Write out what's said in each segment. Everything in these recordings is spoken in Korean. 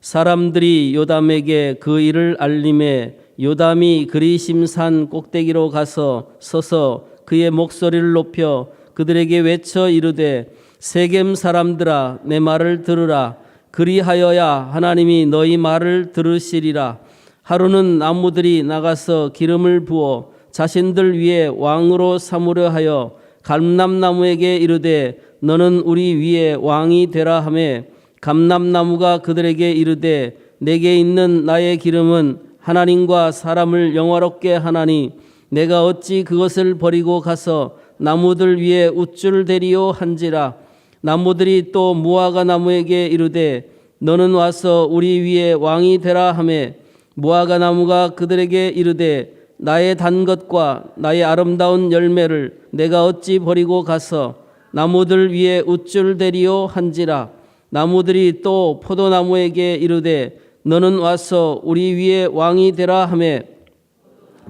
사람들이 요담에게 그 일을 알림해 요담이 그리심산 꼭대기로 가서 서서 그의 목소리를 높여 그들에게 외쳐 이르되 세겜 사람들아 내 말을 들으라. 그리하여야 하나님이 너희 말을 들으시리라. 하루는 나무들이 나가서 기름을 부어 자신들 위에 왕으로 삼으려 하여 감람나무에게 이르되 너는 우리 위에 왕이 되라 하매 감람나무가 그들에게 이르되 내게 있는 나의 기름은 하나님과 사람을 영화롭게 하나니 내가 어찌 그것을 버리고 가서 나무들 위에 우쭐 대리요 한지라. 나무들이 또 무화과 나무에게 이르되 너는 와서 우리 위에 왕이 되라 하매 무화과 나무가 그들에게 이르되 나의 단 것과 나의 아름다운 열매를 내가 어찌 버리고 가서 나무들 위에 우쭐 대리요 한지라. 나무들이 또 포도나무에게 이르되 너는 와서 우리 위에 왕이 되라 하매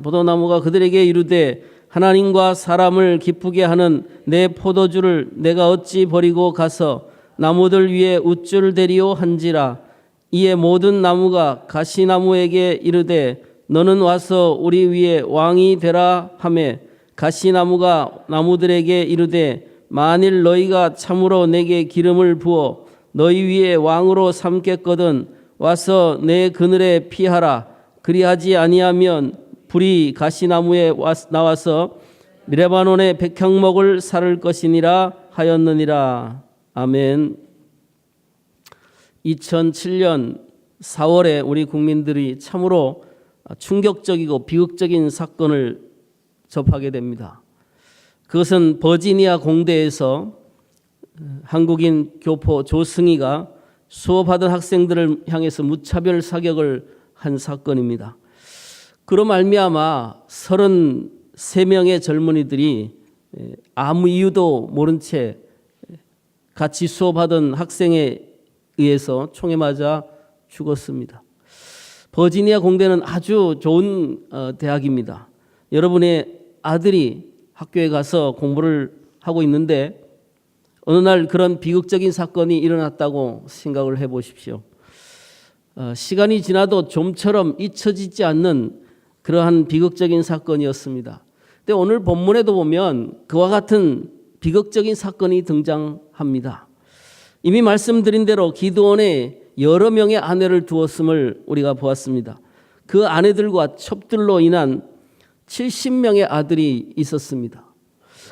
포도나무가 그들에게 이르되 하나님과 사람을 기쁘게 하는 내 포도주를 내가 어찌 버리고 가서 나무들 위에 우쭐 대리요 한지라. 이에 모든 나무가 가시나무에게 이르되 너는 와서 우리 위에 왕이 되라 하매 가시나무가 나무들에게 이르되 만일 너희가 참으로 내게 기름을 부어 너희 위에 왕으로 삼겠거든 와서 내 그늘에 피하라. 그리하지 아니하면 불이 가시나무에 나와서 레바논의 백향목을 사를 것이니라 하였느니라. 아멘. 2007년 4월에 우리 국민들이 참으로 충격적이고 비극적인 사건을 접하게 됩니다. 그것은 버지니아 공대에서 한국인 교포 조승희가 수업하던 학생들을 향해서 무차별 사격을 한 사건입니다. 그로 말미암아 33명의 젊은이들이 아무 이유도 모른 채 같이 수업하던 학생에 의해서 총에 맞아 죽었습니다. 버지니아 공대는 아주 좋은 대학입니다. 여러분의 아들이 학교에 가서 공부를 하고 있는데 어느 날 그런 비극적인 사건이 일어났다고 생각을 해보십시오. 시간이 지나도 좀처럼 잊혀지지 않는 그러한 비극적인 사건이었습니다. 근데 오늘 본문에도 보면 그와 같은 비극적인 사건이 등장합니다. 이미 말씀드린 대로 기드온에 여러 명의 아내를 두었음을 우리가 보았습니다. 그 아내들과 첩들로 인한 70명의 아들이 있었습니다.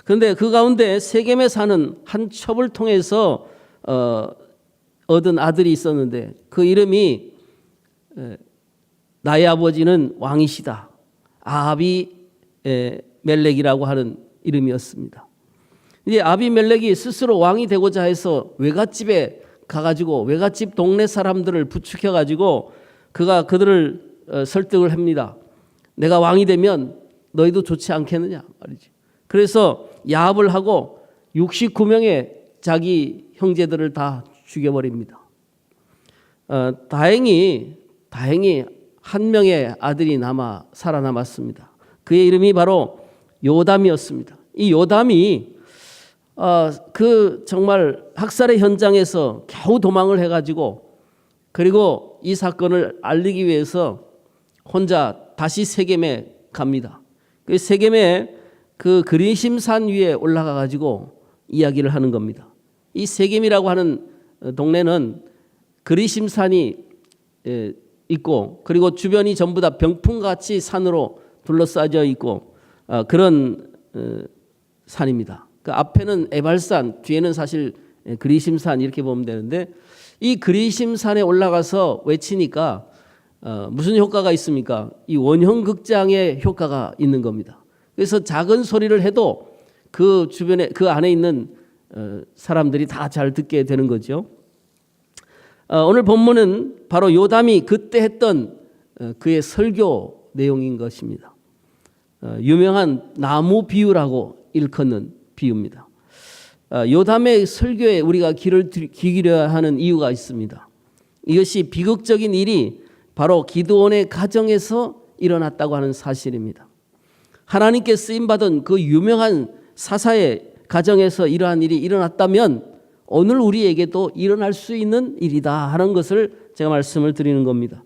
그런데 그 가운데 세겜에 사는 한 첩을 통해서 얻은 아들이 있었는데 그 이름이 나의 아버지는 왕이시다. 아비멜렉이라고 하는 이름이었습니다. 이제 아비멜렉이 스스로 왕이 되고자 해서 외갓집에 가가지고 외갓집 동네 사람들을 부추겨가지고 그가 그들을 설득을 합니다. 내가 왕이 되면 너희도 좋지 않겠느냐 말이지. 그래서 야합을 하고 69명의 자기 형제들을 다 죽여버립니다. 다행히 한 명의 아들이 살아남았습니다. 그의 이름이 바로 요담이었습니다. 이 요담이 그 정말 학살의 현장에서 겨우 도망을 해가지고 그리고 이 사건을 알리기 위해서 혼자 다시 세겜에 갑니다. 그 세겜에 그 그리심산 위에 올라가 가지고 이야기를 하는 겁니다. 이 세겜이라고 하는 동네는 그리심산이 있고 그리고 주변이 전부 다 병풍같이 산으로 둘러싸여 있고 그런 산입니다. 그 앞에는 에발산, 뒤에는 사실 그리심산 이렇게 보면 되는데 이 그리심산에 올라가서 외치니까 무슨 효과가 있습니까? 이 원형극장의 효과가 있는 겁니다. 그래서 작은 소리를 해도 그 주변에 그 안에 있는 사람들이 다 잘 듣게 되는 거죠. 오늘 본문은 바로 요담이 그때 했던 그의 설교 내용인 것입니다. 유명한 나무 비유라고 일컫는 비유입니다. 요담의 설교에 우리가 귀를 기울여야 하는 이유가 있습니다. 이것이 비극적인 일이 바로 기드온의 가정에서 일어났다고 하는 사실입니다. 하나님께 쓰임받은 그 유명한 사사의 가정에서 이러한 일이 일어났다면 오늘 우리에게도 일어날 수 있는 일이다 하는 것을 제가 말씀을 드리는 겁니다.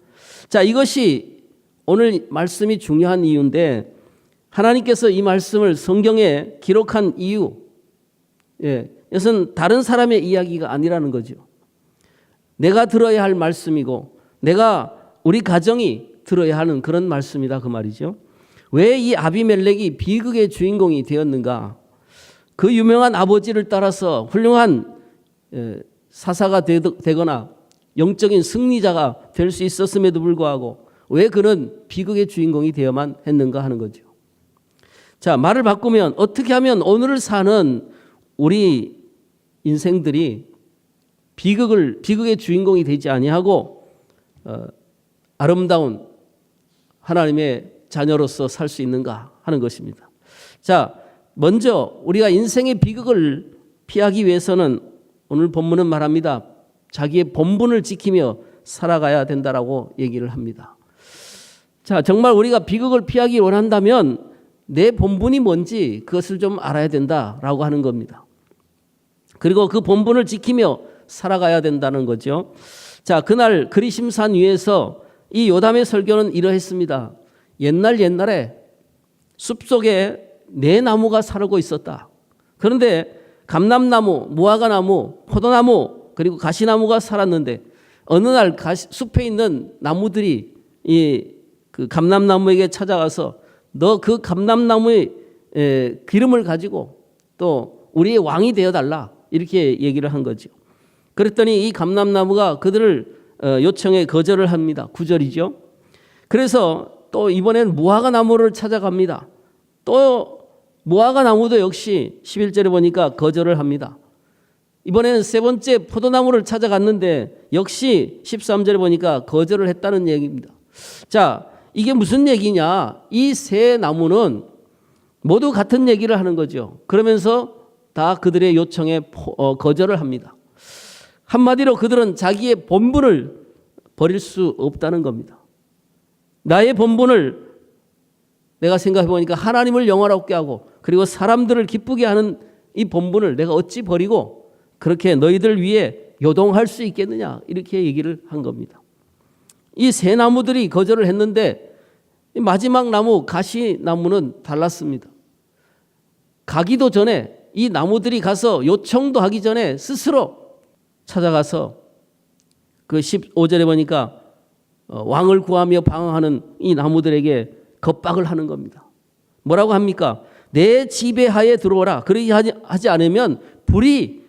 자, 이것이 오늘 말씀이 중요한 이유인데 하나님께서 이 말씀을 성경에 기록한 이유, 이것은 다른 사람의 이야기가 아니라는 거죠. 내가 들어야 할 말씀이고 우리 가정이 들어야 하는 그런 말씀이다 그 말이죠. 왜 이 아비멜렉이 비극의 주인공이 되었는가? 그 유명한 아버지를 따라서 훌륭한 사사가 되거나 영적인 승리자가 될 수 있었음에도 불구하고 왜 그는 비극의 주인공이 되어만 했는가 하는 거죠. 자, 말을 바꾸면 어떻게 하면 오늘을 사는 우리 인생들이 비극의 주인공이 되지 아니하고 아름다운 하나님의 자녀로서 살 수 있는가 하는 것입니다. 자, 먼저 우리가 인생의 비극을 피하기 위해서는 오늘 본문은 말합니다. 자기의 본분을 지키며 살아가야 된다라고 얘기를 합니다. 자, 정말 우리가 비극을 피하기 원한다면 내 본분이 뭔지 그것을 좀 알아야 된다라고 하는 겁니다. 그리고 그 본분을 지키며 살아가야 된다는 거죠. 자, 그날 그리심산 위에서 이 요담의 설교는 이러했습니다. 옛날에 숲속에 네 나무가 살고 있었다. 그런데 감람나무, 무화과나무, 포도나무 그리고 가시나무가 살았는데 어느 날 숲에 있는 나무들이 그 감람나무에게 찾아가서 너 그 감람나무의 기름을 가지고 또 우리의 왕이 되어달라 이렇게 얘기를 한 거죠. 그랬더니 이 감람나무가 그들을 요청에 거절을 합니다. 9절이죠. 그래서 또 이번엔 무화과나무를 찾아갑니다. 또 무화과나무도 역시 11절에 보니까 거절을 합니다. 이번에는 세 번째 포도나무를 찾아갔는데 역시 13절에 보니까 거절을 했다는 얘기입니다. 자, 이게 무슨 얘기냐? 이 세 나무는 모두 같은 얘기를 하는 거죠. 그러면서 다 그들의 요청에 거절을 합니다. 한마디로 그들은 자기의 본분을 버릴 수 없다는 겁니다. 나의 본분을 내가 생각해 보니까 하나님을 영화롭게 하고 그리고 사람들을 기쁘게 하는 이 본분을 내가 어찌 버리고 그렇게 너희들 위해 요동할 수 있겠느냐 이렇게 얘기를 한 겁니다. 이 세 나무들이 거절을 했는데 마지막 나무 가시나무는 달랐습니다. 가기도 전에 이 나무들이 가서 요청도 하기 전에 스스로 찾아가서 그 15절에 보니까 왕을 구하며 방황하는 이 나무들에게 겁박을 하는 겁니다. 뭐라고 합니까? 내 지배하에 들어오라. 그렇게 하지 않으면 불이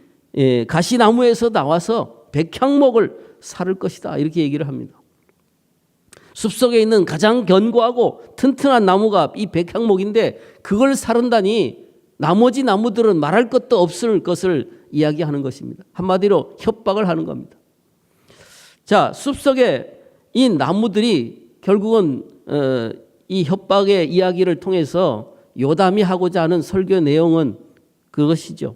가시나무에서 나와서 백향목을 살을 것이다. 이렇게 얘기를 합니다. 숲속에 있는 가장 견고하고 튼튼한 나무가 이 백향목인데 그걸 사른다니 나머지 나무들은 말할 것도 없을 것을 이야기하는 것입니다. 한마디로 협박을 하는 겁니다. 자, 숲속에 이 나무들이 결국은 이 협박의 이야기를 통해서 요담이 하고자 하는 설교 내용은 그것이죠.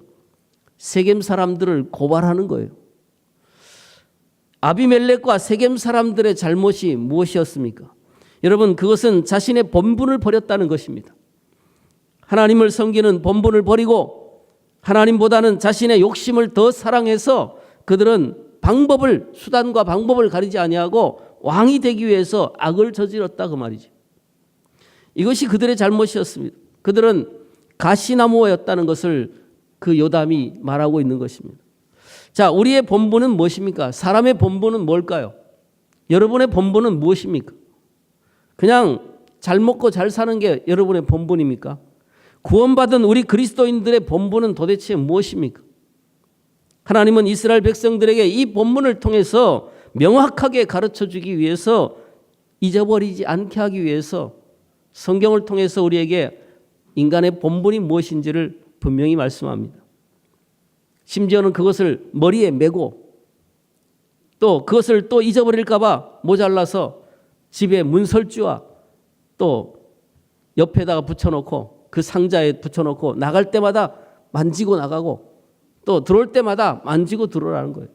세겜 사람들을 고발하는 거예요. 아비멜렉과 세겜 사람들의 잘못이 무엇이었습니까? 여러분, 그것은 자신의 본분을 버렸다는 것입니다. 하나님을 섬기는 본분을 버리고 하나님보다는 자신의 욕심을 더 사랑해서 그들은 수단과 방법을 가리지 아니하고 왕이 되기 위해서 악을 저질렀다 그 말이죠. 이것이 그들의 잘못이었습니다. 그들은 가시나무였다는 것을 그 요담이 말하고 있는 것입니다. 자, 우리의 본분은 무엇입니까? 사람의 본분은 뭘까요? 여러분의 본분은 무엇입니까? 그냥 잘 먹고 잘 사는 게 여러분의 본분입니까? 구원받은 우리 그리스도인들의 본분은 도대체 무엇입니까? 하나님은 이스라엘 백성들에게 이 본문을 통해서 명확하게 가르쳐 주기 위해서 잊어버리지 않게 하기 위해서 성경을 통해서 우리에게 인간의 본분이 무엇인지를 분명히 말씀합니다. 심지어는 그것을 머리에 메고 또 그것을 또 잊어버릴까 봐 모자라서 집에 문설주와 또 옆에다가 붙여놓고 그 상자에 붙여놓고 나갈 때마다 만지고 나가고 또 들어올 때마다 만지고 들어오라는 거예요.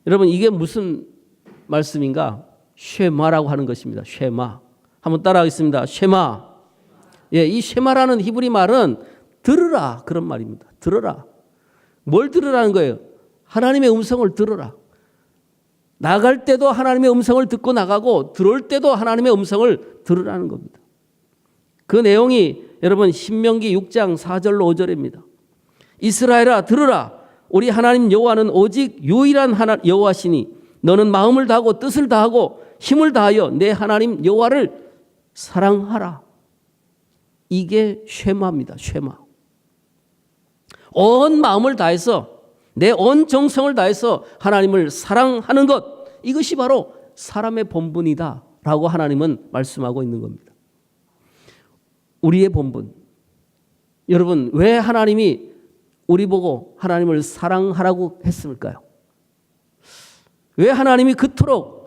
여러분, 이게 무슨 말씀인가? 쉐마라고 하는 것입니다. 쉐마. 한번 따라하겠습니다. 쉐마. 이 쉐마라는 히브리 말은 들으라 그런 말입니다. 들어라. 뭘 들으라는 거예요? 하나님의 음성을 들어라. 나갈 때도 하나님의 음성을 듣고 나가고 들어올 때도 하나님의 음성을 들으라는 겁니다. 그 내용이 여러분 신명기 6장 4절로 5절입니다. 이스라엘아 들으라. 우리 하나님 여호와는 오직 유일한 여호와시니 너는 마음을 다하고 뜻을 다하고 힘을 다하여 내 하나님 여호와를 사랑하라. 이게 쉐마입니다. 쉐마. 온 마음을 다해서 내 온 정성을 다해서 하나님을 사랑하는 것, 이것이 바로 사람의 본분이다 라고 하나님은 말씀하고 있는 겁니다. 우리의 본분. 여러분, 왜 하나님이 우리 보고 하나님을 사랑하라고 했을까요? 왜 하나님이 그토록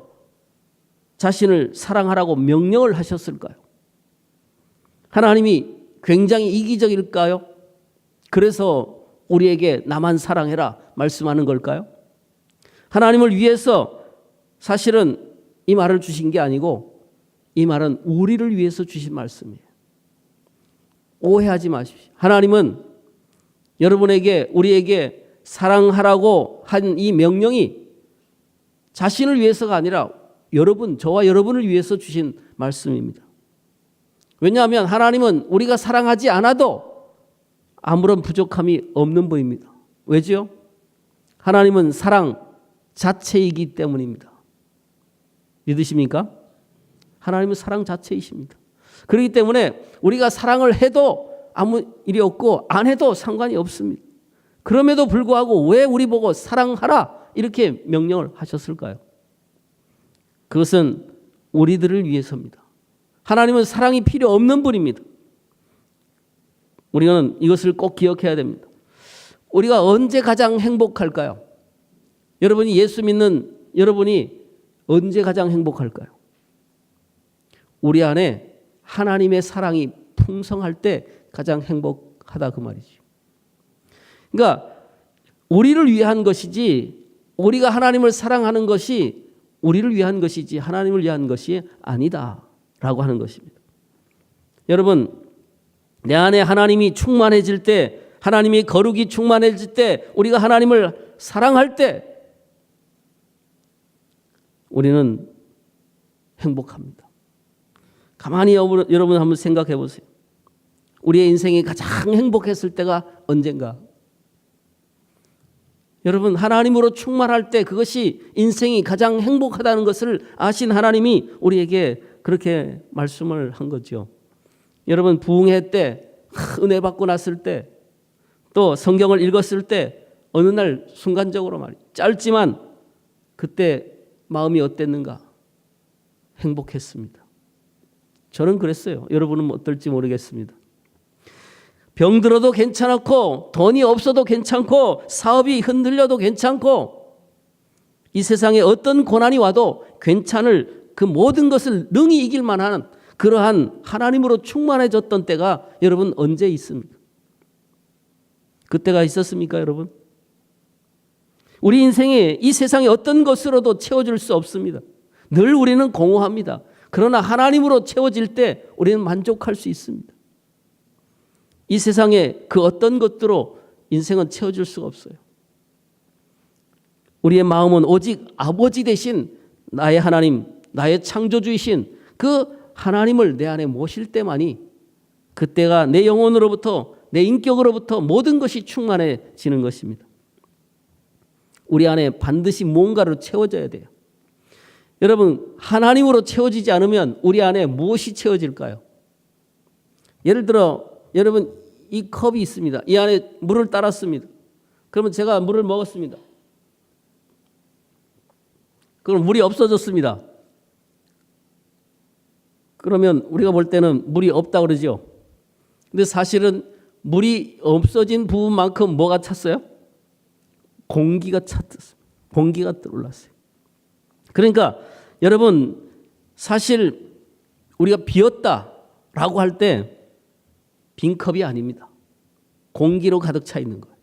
자신을 사랑하라고 명령을 하셨을까요? 하나님이 굉장히 이기적일까요? 그래서 우리에게 나만 사랑해라 말씀하는 걸까요? 하나님을 위해서 사실은 이 말을 주신 게 아니고 이 말은 우리를 위해서 주신 말씀이에요. 오해하지 마십시오. 하나님은 여러분에게 우리에게 사랑하라고 한 이 명령이 자신을 위해서가 아니라 여러분, 저와 여러분을 위해서 주신 말씀입니다. 왜냐하면 하나님은 우리가 사랑하지 않아도 아무런 부족함이 없는 분입니다. 왜죠? 하나님은 사랑 자체이기 때문입니다. 믿으십니까? 하나님은 사랑 자체이십니다. 그렇기 때문에 우리가 사랑을 해도 아무 일이 없고 안 해도 상관이 없습니다. 그럼에도 불구하고 왜 우리 보고 사랑하라 이렇게 명령을 하셨을까요? 그것은 우리들을 위해서입니다. 하나님은 사랑이 필요 없는 분입니다. 우리는 이것을 꼭 기억해야 됩니다. 우리가 언제 가장 행복할까요? 여러분이 예수 믿는 여러분이 언제 가장 행복할까요? 우리 안에 하나님의 사랑이 풍성할 때 가장 행복하다 그 말이죠. 그러니까 우리를 위한 것이지 우리가 하나님을 사랑하는 것이 우리를 위한 것이지 하나님을 위한 것이 아니다라고 하는 것입니다. 여러분, 내 안에 하나님이 충만해질 때, 하나님이 거룩이 충만해질 때, 우리가 하나님을 사랑할 때 우리는 행복합니다. 가만히 여러분 한번 생각해 보세요. 우리의 인생이 가장 행복했을 때가 언젠가? 여러분, 하나님으로 충만할 때 그것이 인생이 가장 행복하다는 것을 아신 하나님이 우리에게 그렇게 말씀을 한 거죠. 여러분, 부흥회 때, 은혜 받고 났을 때, 또 성경을 읽었을 때 어느 날 순간적으로 말이에요. 짧지만 그때 마음이 어땠는가? 행복했습니다. 저는 그랬어요. 여러분은 어떨지 모르겠습니다. 병들어도 괜찮았고 돈이 없어도 괜찮고 사업이 흔들려도 괜찮고 이 세상에 어떤 고난이 와도 괜찮을 그 모든 것을 능히 이길 만한 그러한 하나님으로 충만해졌던 때가 여러분 언제 있습니까? 그때가 있었습니까, 여러분? 우리 인생에 이 세상에 어떤 것으로도 채워줄 수 없습니다. 늘 우리는 공허합니다. 그러나 하나님으로 채워질 때 우리는 만족할 수 있습니다. 이 세상에 그 어떤 것들로 인생은 채워줄 수가 없어요. 우리의 마음은 오직 아버지 대신 나의 하나님, 나의 창조주이신 그 하나님을 내 안에 모실 때만이 그때가 내 영혼으로부터 내 인격으로부터 모든 것이 충만해지는 것입니다. 우리 안에 반드시 무언가로 채워져야 돼요. 여러분, 하나님으로 채워지지 않으면 우리 안에 무엇이 채워질까요? 예를 들어 여러분 이 컵이 있습니다. 이 안에 물을 따랐습니다. 그러면 제가 물을 먹었습니다. 그럼 물이 없어졌습니다. 그러면 우리가 볼 때는 물이 없다 그러죠. 근데 사실은 물이 없어진 부분만큼 뭐가 찼어요? 공기가 찼습니다. 공기가 들어올랐어요. 그러니까 여러분 사실 우리가 비었다라고 할 때 빈 컵이 아닙니다. 공기로 가득 차 있는 거예요.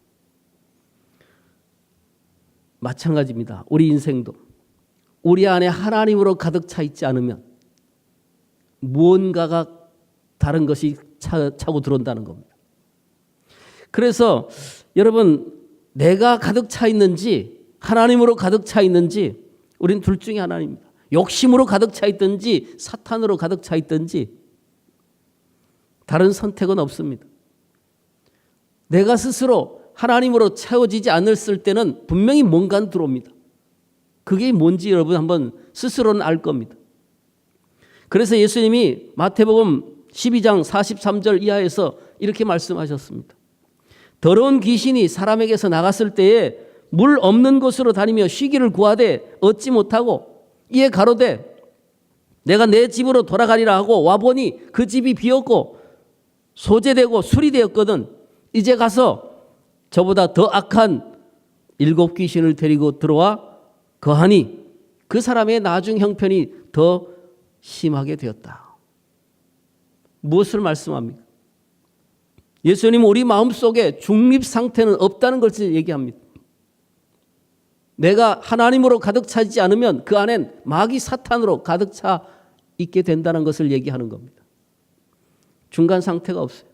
마찬가지입니다. 우리 인생도 우리 안에 하나님으로 가득 차 있지 않으면 무언가가 다른 것이 차고 들어온다는 겁니다. 그래서 여러분 내가 가득 차 있는지 하나님으로 가득 차 있는지 우린 둘 중에 하나입니다. 욕심으로 가득 차 있든지 사탄으로 가득 차 있든지 다른 선택은 없습니다. 내가 스스로 하나님으로 채워지지 않았을 때는 분명히 뭔가 들어옵니다. 그게 뭔지 여러분 한번 스스로는 알 겁니다. 그래서 예수님이 마태복음 12장 43절 이하에서 이렇게 말씀하셨습니다. 더러운 귀신이 사람에게서 나갔을 때에 물 없는 곳으로 다니며 쉬기를 구하되 얻지 못하고 이에 가로되 내가 내 집으로 돌아가리라 하고 와보니 그 집이 비었고 소재되고 수리되었거든. 이제 가서 저보다 더 악한 7 귀신을 데리고 들어와 거하니 그 사람의 나중 형편이 더 심하게 되었다. 무엇을 말씀합니까? 예수님은 우리 마음속에 중립 상태는 없다는 것을 얘기합니다. 내가 하나님으로 가득 차지 않으면 그 안엔 마귀 사탄으로 가득 차 있게 된다는 것을 얘기하는 겁니다. 중간 상태가 없어요.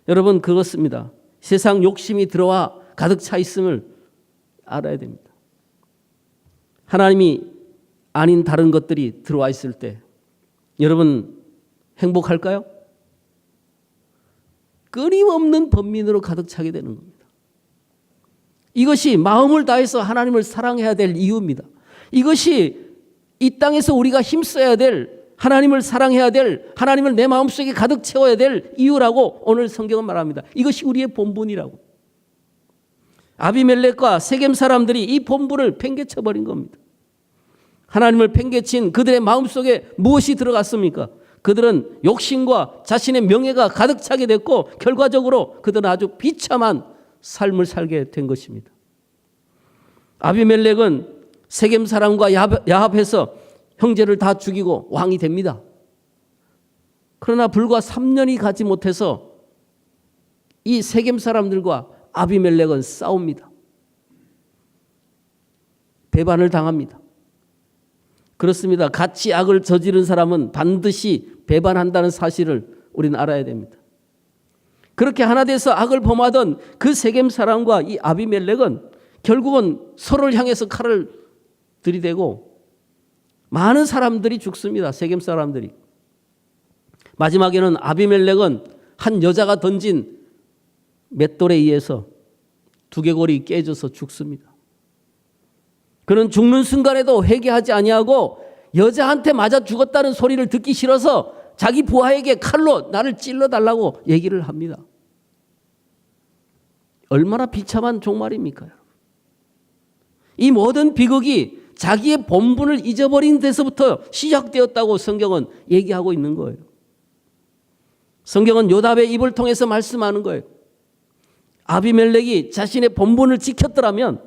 여러분 그렇습니다. 세상 욕심이 들어와 가득 차 있음을 알아야 됩니다. 하나님이 아닌 다른 것들이 들어와 있을 때 여러분 행복할까요? 끊임없는 번민으로 가득 차게 되는 겁니다. 이것이 마음을 다해서 하나님을 사랑해야 될 이유입니다. 이것이 이 땅에서 우리가 힘써야 될 하나님을 사랑해야 될 하나님을 내 마음속에 가득 채워야 될 이유라고 오늘 성경은 말합니다. 이것이 우리의 본분이라고. 아비멜렉과 세겜 사람들이 이 본분을 팽개쳐버린 겁니다. 하나님을 팽개친 그들의 마음속에 무엇이 들어갔습니까? 그들은 욕심과 자신의 명예가 가득 차게 됐고 결과적으로 그들은 아주 비참한 삶을 살게 된 것입니다. 아비멜렉은 세겜 사람과 야합해서 형제를 다 죽이고 왕이 됩니다. 그러나 불과 3년이 가지 못해서 이 세겜 사람들과 아비멜렉은 싸웁니다. 배반을 당합니다. 그렇습니다. 같이 악을 저지른 사람은 반드시 배반한다는 사실을 우리는 알아야 됩니다. 그렇게 하나 돼서 악을 범하던 그 세겜 사람과 이 아비멜렉은 결국은 서로를 향해서 칼을 들이대고 많은 사람들이 죽습니다. 세겜 사람들이. 마지막에는 아비멜렉은 한 여자가 던진 맷돌에 의해서 두개골이 깨져서 죽습니다. 그는 죽는 순간에도 회개하지 아니하고 여자한테 맞아 죽었다는 소리를 듣기 싫어서 자기 부하에게 칼로 나를 찔러달라고 얘기를 합니다. 얼마나 비참한 종말입니까? 이 모든 비극이 자기의 본분을 잊어버린 데서부터 시작되었다고 성경은 얘기하고 있는 거예요. 성경은 요답의 입을 통해서 말씀하는 거예요. 아비멜렉이 자신의 본분을 지켰더라면,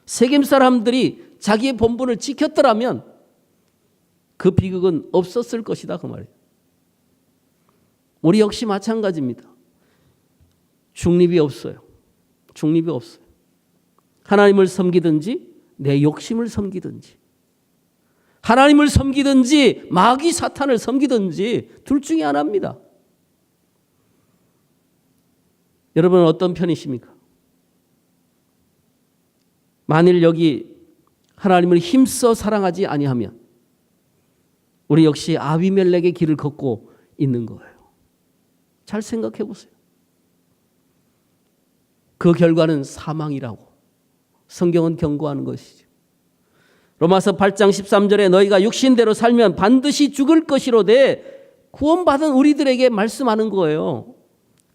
세겜 사람들이 자기의 본분을 지켰더라면 그 비극은 없었을 것이다 그 말이에요. 우리 역시 마찬가지입니다. 중립이 없어요. 중립이 없어요. 하나님을 섬기든지 내 욕심을 섬기든지, 하나님을 섬기든지 마귀 사탄을 섬기든지 둘 중에 하나입니다. 여러분은 어떤 편이십니까? 만일 여기 하나님을 힘써 사랑하지 아니하면 우리 역시 아비멜렉의 길을 걷고 있는 거예요. 잘 생각해 보세요. 그 결과는 사망이라고 성경은 경고하는 것이죠. 로마서 8장 13절에 너희가 육신대로 살면 반드시 죽을 것이로되 구원받은 우리들에게 말씀하는 거예요.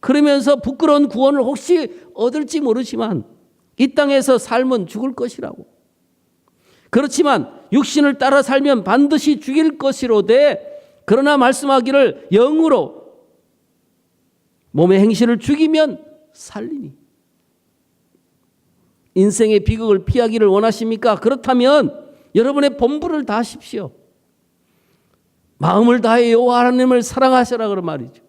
그러면서 부끄러운 구원을 혹시 얻을지 모르지만 이 땅에서 삶은 죽을 것이라고. 그렇지만 육신을 따라 살면 반드시 죽일 것이로되 그러나 말씀하기를 영으로 몸의 행실을 죽이면 살리니. 인생의 비극을 피하기를 원하십니까? 그렇다면 여러분의 본분을 다하십시오. 마음을 다해 여호와 하나님을 사랑하시라 그런 말이죠.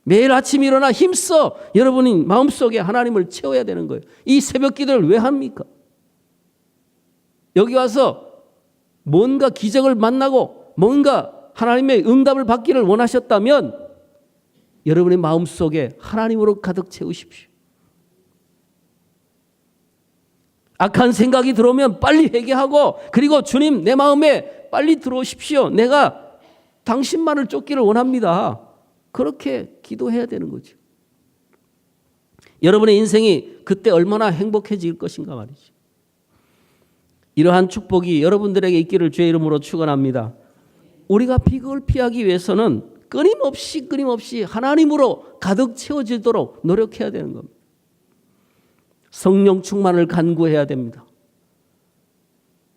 매일 아침 일어나 힘써 여러분이 마음속에 하나님을 채워야 되는 거예요. 이 새벽 기도를 왜 합니까? 여기 와서 뭔가 기적을 만나고 뭔가 하나님의 응답을 받기를 원하셨다면 여러분의 마음속에 하나님으로 가득 채우십시오. 악한 생각이 들어오면 빨리 회개하고, 그리고 주님 내 마음에 빨리 들어오십시오. 내가 당신만을 쫓기를 원합니다. 그렇게 기도해야 되는 거죠. 여러분의 인생이 그때 얼마나 행복해질 것인가 말이죠. 이러한 축복이 여러분들에게 있기를 주의 이름으로 축원합니다. 우리가 비극을 피하기 위해서는 끊임없이 하나님으로 가득 채워지도록 노력해야 되는 겁니다. 성령 충만을 간구해야 됩니다.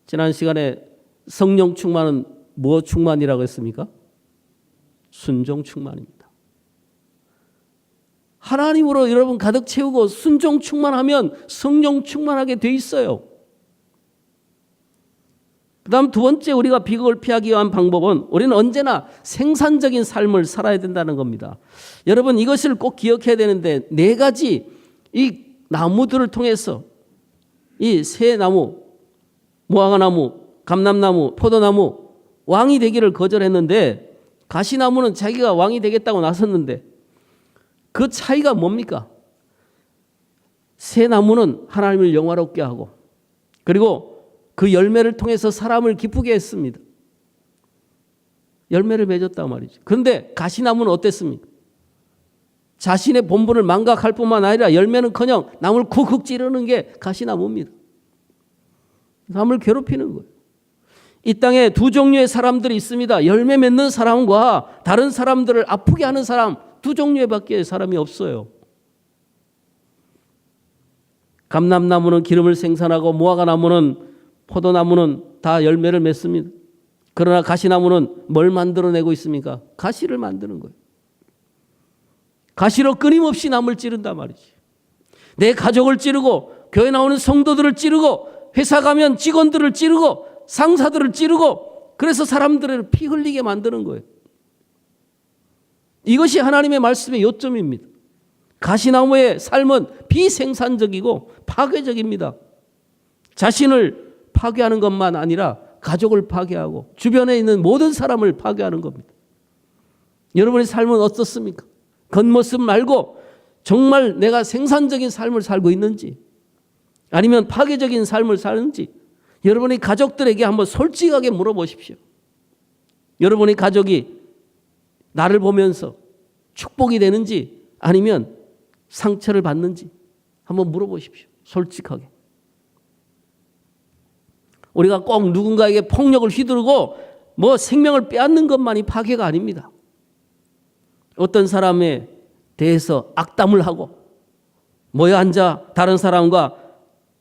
지난 시간에 성령 충만은 뭐 충만이라고 했습니까? 순종 충만입니다. 하나님으로 여러분 가득 채우고 순종 충만하면 성령 충만하게 돼 있어요. 그 다음 두 번째, 우리가 비극을 피하기 위한 방법은 우리는 언제나 생산적인 삶을 살아야 된다는 겁니다. 여러분 이것을 꼭 기억해야 되는데, 네 가지 이 나무들을 통해서, 이 새 나무, 무화과나무, 감람나무, 포도나무 왕이 되기를 거절했는데, 가시나무는 자기가 왕이 되겠다고 나섰는데, 그 차이가 뭡니까? 새 나무는 하나님을 영화롭게 하고, 그리고 그 열매를 통해서 사람을 기쁘게 했습니다. 열매를 맺었단 말이죠. 그런데 가시나무는 어땠습니까? 자신의 본분을 망각할 뿐만 아니라 열매는커녕 남을 쿡쿡 찌르는 게 가시나무입니다. 남을 괴롭히는 거예요. 이 땅에 두 종류의 사람들이 있습니다. 열매 맺는 사람과 다른 사람들을 아프게 하는 사람, 두 종류의밖에 사람이 없어요. 감람나무는 기름을 생산하고 무화과나무는, 포도나무는 다 열매를 맺습니다. 그러나 가시나무는 뭘 만들어내고 있습니까? 가시를 만드는 거예요. 가시로 끊임없이 남을 찌른단 말이지. 내 가족을 찌르고, 교회 나오는 성도들을 찌르고, 회사 가면 직원들을 찌르고, 상사들을 찌르고, 그래서 사람들을 피 흘리게 만드는 거예요. 이것이 하나님의 말씀의 요점입니다. 가시나무의 삶은 비생산적이고 파괴적입니다. 자신을 파괴하는 것만 아니라 가족을 파괴하고 주변에 있는 모든 사람을 파괴하는 겁니다. 여러분의 삶은 어떻습니까? 겉모습 말고 정말 내가 생산적인 삶을 살고 있는지, 아니면 파괴적인 삶을 사는지, 여러분의 가족들에게 한번 솔직하게 물어보십시오. 여러분의 가족이 나를 보면서 축복이 되는지 아니면 상처를 받는지 한번 물어보십시오. 솔직하게. 우리가 꼭 누군가에게 폭력을 휘두르고 뭐 생명을 빼앗는 것만이 파괴가 아닙니다. 어떤 사람에 대해서 악담을 하고 모여 앉아 다른 사람과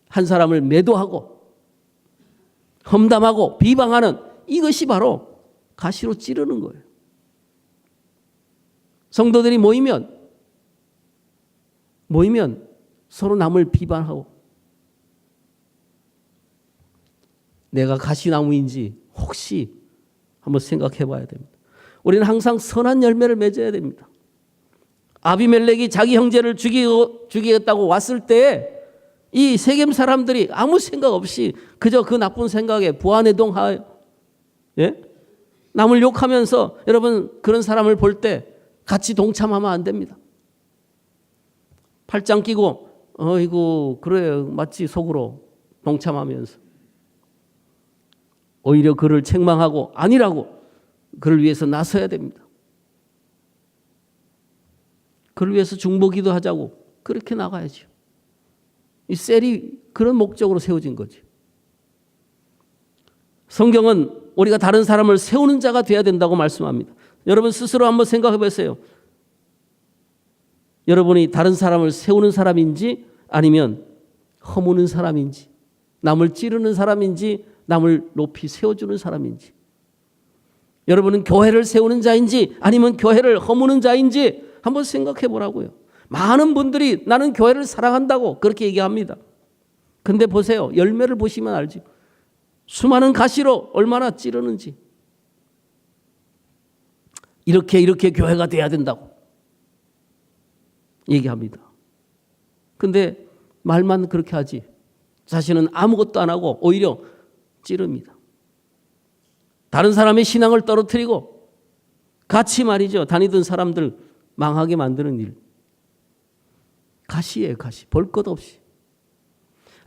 한 사람을 매도하고 험담하고 비방하는, 이것이 바로 가시로 찌르는 거예요. 성도들이 모이면 서로 남을 비방하고, 내가 가시나무인지 혹시 한번 생각해 봐야 됩니다. 우리는 항상 선한 열매를 맺어야 됩니다. 아비멜렉이 자기 형제를 죽이겠다고 왔을 때 이 세겜 사람들이 아무 생각 없이 그저 그 나쁜 생각에 부안해동하여, 남을 욕하면서, 여러분 그런 사람을 볼 때 같이 동참하면 안 됩니다. 팔짱 끼고 어이구 그래 마치 속으로 동참하면서 오히려 그를 책망하고 아니라고 그를 위해서 나서야 됩니다. 그를 위해서 중보기도 하자고 그렇게 나가야죠. 이 셀이 그런 목적으로 세워진 거죠. 성경은 우리가 다른 사람을 세우는 자가 되어야 된다고 말씀합니다. 여러분 스스로 한번 생각해 보세요. 여러분이 다른 사람을 세우는 사람인지 아니면 허무는 사람인지, 남을 찌르는 사람인지 남을 높이 세워주는 사람인지, 여러분은 교회를 세우는 자인지 아니면 교회를 허무는 자인지 한번 생각해 보라고요. 많은 분들이 나는 교회를 사랑한다고 그렇게 얘기합니다. 근데 보세요. 열매를 보시면 알죠. 수많은 가시로 얼마나 찌르는지. 이렇게 교회가 돼야 된다고 얘기합니다. 근데 말만 그렇게 하지 자신은 아무것도 안 하고 오히려 찌릅니다. 다른 사람의 신앙을 떨어뜨리고 같이 말이죠. 다니던 사람들 망하게 만드는 일. 가시예요, 가시. 볼 것 없이.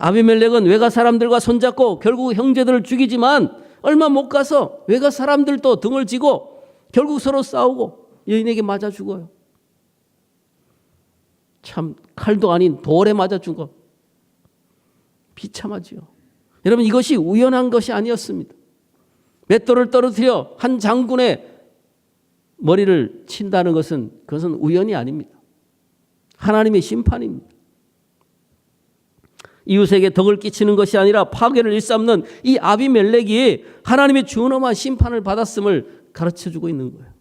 아비멜렉은 외가 사람들과 손잡고 결국 형제들을 죽이지만 얼마 못 가서 외가 사람들도 등을 지고 결국 서로 싸우고 여인에게 맞아 죽어요. 참 칼도 아닌 돌에 맞아 죽어. 비참하지요. 여러분, 이것이 우연한 것이 아니었습니다. 맷돌을 떨어뜨려 한 장군의 머리를 친다는 것은 그것은 우연이 아닙니다. 하나님의 심판입니다. 이웃에게 덕을 끼치는 것이 아니라 파괴를 일삼는 이 아비멜렉이 하나님의 준엄한 심판을 받았음을 가르쳐주고 있는 거예요.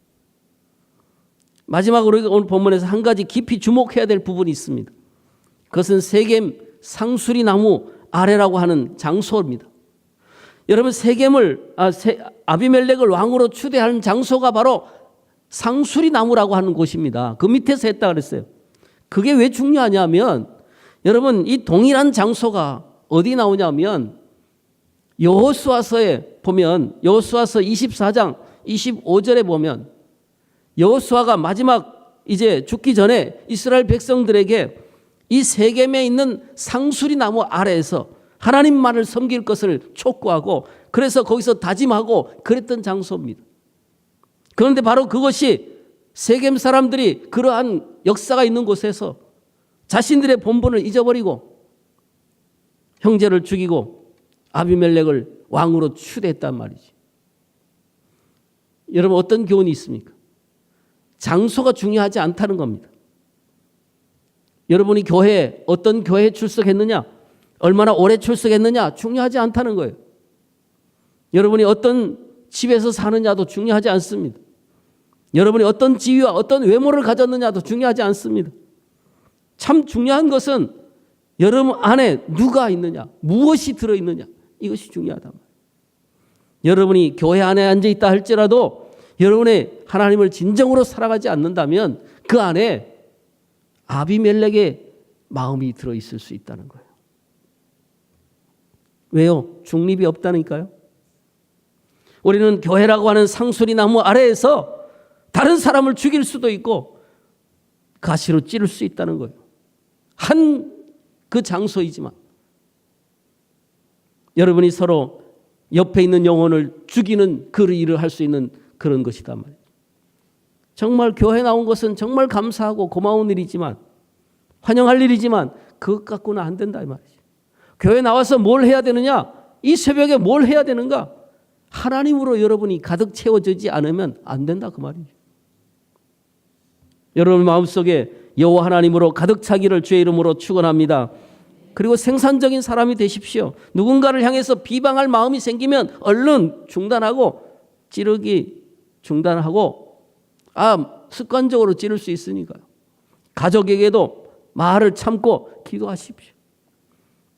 마지막으로 오늘 본문에서 한 가지 깊이 주목해야 될 부분이 있습니다. 그것은 세겜 상수리 나무 아래라고 하는 장소입니다. 여러분, 아비멜렉을 왕으로 추대하는 장소가 바로 상수리 나무라고 하는 곳입니다. 그 밑에서 했다 그랬어요. 그게 왜 중요하냐면, 여러분, 이 동일한 장소가 어디 나오냐면 여호수아서에 보면, 여호수아서 24장 25절에 보면 여호수아가 마지막 이제 죽기 전에 이스라엘 백성들에게 이 세겜에 있는 상수리 나무 아래에서 하나님만을 섬길 것을 촉구하고 그래서 거기서 다짐하고 그랬던 장소입니다. 그런데 바로 그것이 세겜 사람들이 그러한 역사가 있는 곳에서 자신들의 본분을 잊어버리고 형제를 죽이고 아비멜렉을 왕으로 추대했단 말이지. 여러분, 어떤 교훈이 있습니까? 장소가 중요하지 않다는 겁니다. 여러분이 교회에 어떤 교회에 출석했느냐, 얼마나 오래 출석했느냐 중요하지 않다는 거예요. 여러분이 어떤 집에서 사느냐도 중요하지 않습니다. 여러분이 어떤 지위와 어떤 외모를 가졌느냐도 중요하지 않습니다. 참 중요한 것은 여러분 안에 누가 있느냐, 무엇이 들어있느냐, 이것이 중요하단 말이에요. 여러분이 교회 안에 앉아있다 할지라도 여러분의 하나님을 진정으로 살아가지 않는다면 그 안에 아비멜렉의 마음이 들어있을 수 있다는 거예요. 왜요? 중립이 없다니까요. 우리는 교회라고 하는 상수리 나무 아래에서 다른 사람을 죽일 수도 있고 가시로 찌를 수 있다는 거예요. 한 그 장소이지만 여러분이 서로 옆에 있는 영혼을 죽이는 그 일을 할 수 있는 그런 것이단 말이에요. 정말 교회 나온 것은 정말 감사하고 고마운 일이지만, 환영할 일이지만 그것 갖고는 안 된다 이 말이죠. 교회 나와서 뭘 해야 되느냐? 이 새벽에 뭘 해야 되는가? 하나님으로 여러분이 가득 채워지지 않으면 안 된다 그 말이죠. 여러분 마음속에 여호와 하나님으로 가득 차기를 주의 이름으로 축원합니다. 그리고 생산적인 사람이 되십시오. 누군가를 향해서 비방할 마음이 생기면 얼른 중단하고 찌르기 중단하고 습관적으로 찌를 수 있으니까요. 가족에게도 말을 참고 기도하십시오.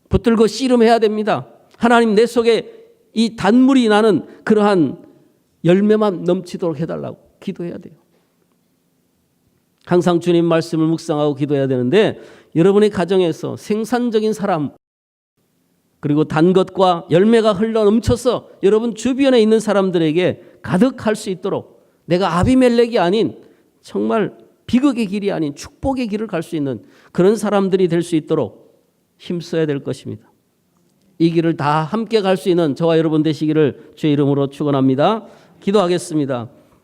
붙들고 씨름해야 됩니다. 하나님 내 속에 이 단물이 나는 그러한 열매만 넘치도록 해달라고 기도해야 돼요. 항상 주님 말씀을 묵상하고 기도해야 되는데 여러분의 가정에서 생산적인 사람 그리고 단 것과 열매가 흘러 넘쳐서 여러분 주변에 있는 사람들에게 가득할 수 있도록 내가 아비멜렉이 아닌 정말 비극의 길이 아닌 축복의 길을 갈 수 있는 그런 사람들이 될 수 있도록 힘써야 될 것입니다. 이 길을 다 함께 갈 수 있는 저와 여러분 되시기를 주의 이름으로 축원합니다. 기도하겠습니다.